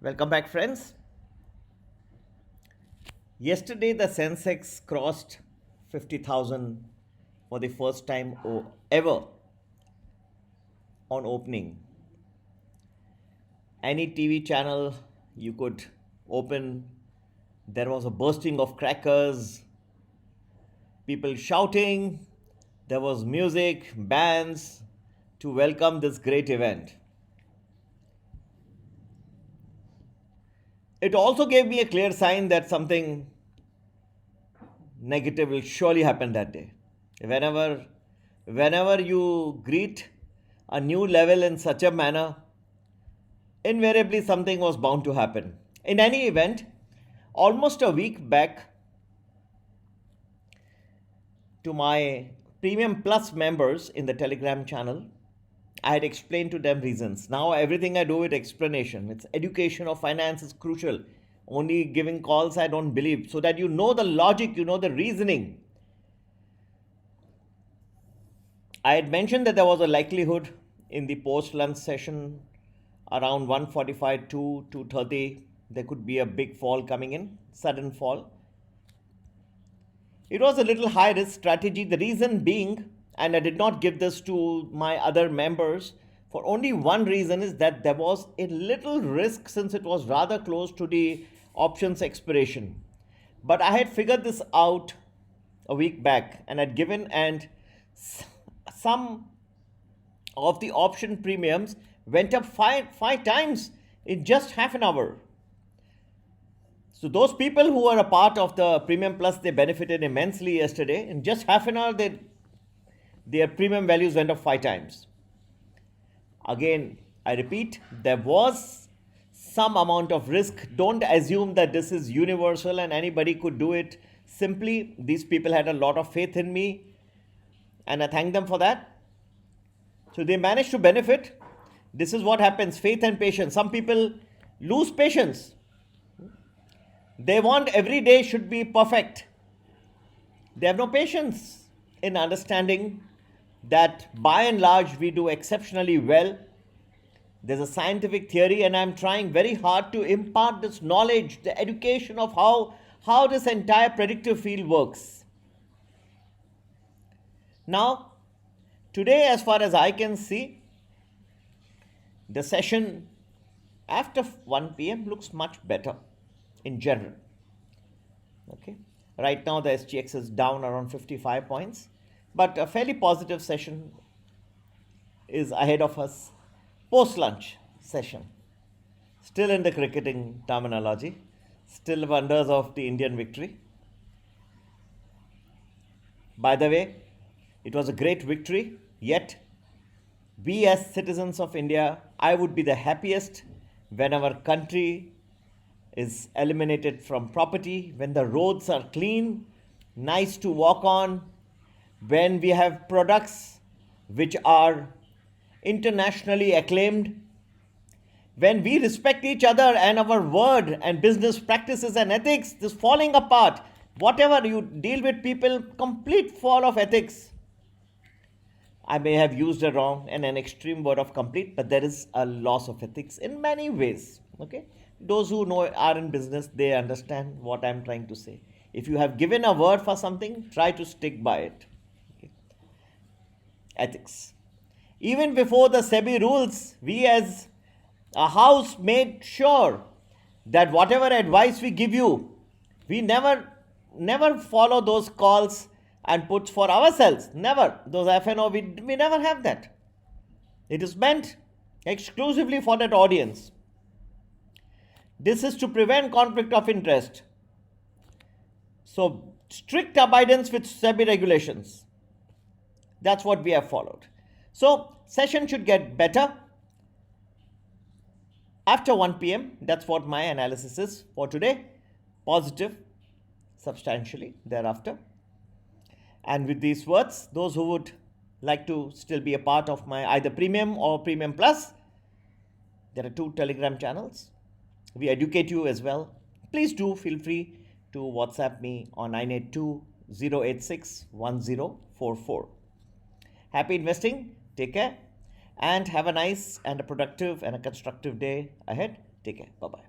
Welcome back, friends. Yesterday, the Sensex crossed 50,000 for the first time ever on opening. Any TV channel you could open, there was a bursting of crackers, people shouting, there was music, bands to welcome this great event. It also gave me a clear sign that something negative will surely happen that day. Whenever, whenever you greet a new level in such a manner, invariably something was bound to happen. In any event, almost a week back, to my Premium Plus members in the Telegram channel, I had explained to them reasons. Now everything I do with explanation. It's education of finance is crucial. Only giving calls I don't believe. So that you know the logic, you know the reasoning. I had mentioned that there was a likelihood in the post-lunch session around 1:45 to 2:30 there could be a big fall coming in, sudden fall. It was a little high risk strategy. The reason being, and I did not give this to my other members for only one reason, is that there was a little risk since it was rather close to the options expiration. But I had figured this out a week back and had given, and some of the option premiums went up five times in just half an hour. So those people who are a part of the Premium Plus, they benefited immensely yesterday. In just half an hour, their premium values went up 5 times. Again, I repeat, there was some amount of risk. Don't assume that this is universal and anybody could do it. Simply, these people had a lot of faith in me, and I thank them for that. So they managed to benefit. This is what happens, faith and patience. Some people lose patience. They want every day should be perfect. They have no patience in understanding that by and large we do exceptionally well. There's a scientific theory, and I'm trying very hard to impart this knowledge, the education of how this entire predictive field works. Now, today, as far as I can see, the session after 1 p.m. looks much better in general. Okay, right now the SGX is down around 55 points, but a fairly positive session is ahead of us. Post-lunch session, still in the cricketing terminology, still wonders of the Indian victory. By the way, it was a great victory, yet we as citizens of India, I would be the happiest when our country is eliminated from property, when the roads are clean, nice to walk on, when we have products which are internationally acclaimed, when we respect each other and our word and business practices and ethics, this falling apart, whatever you deal with people, complete fall of ethics. I may have used a wrong and an extreme word of complete, but there is a loss of ethics in many ways. Okay, those who know are in business, they understand what I'm trying to say. If you have given a word for something, try to stick by it. Okay. Ethics. Even before the SEBI rules, we as a house made sure that whatever advice we give you, we never follow those calls and put for ourselves. Never. Those FNO, we never have that. It is meant exclusively for that audience. This is to prevent conflict of interest. So, strict abidance with SEBI regulations. That's what we have followed. So, session should get better after 1 p.m. That's what my analysis is for today. Positive substantially thereafter. And with these words, those who would like to still be a part of my either Premium or Premium Plus, there are 2 Telegram channels. We educate you as well. Please do feel free to WhatsApp me on 982-086-1044. Happy investing. Take care. And have a nice and a productive and a constructive day ahead. Take care. Bye-bye.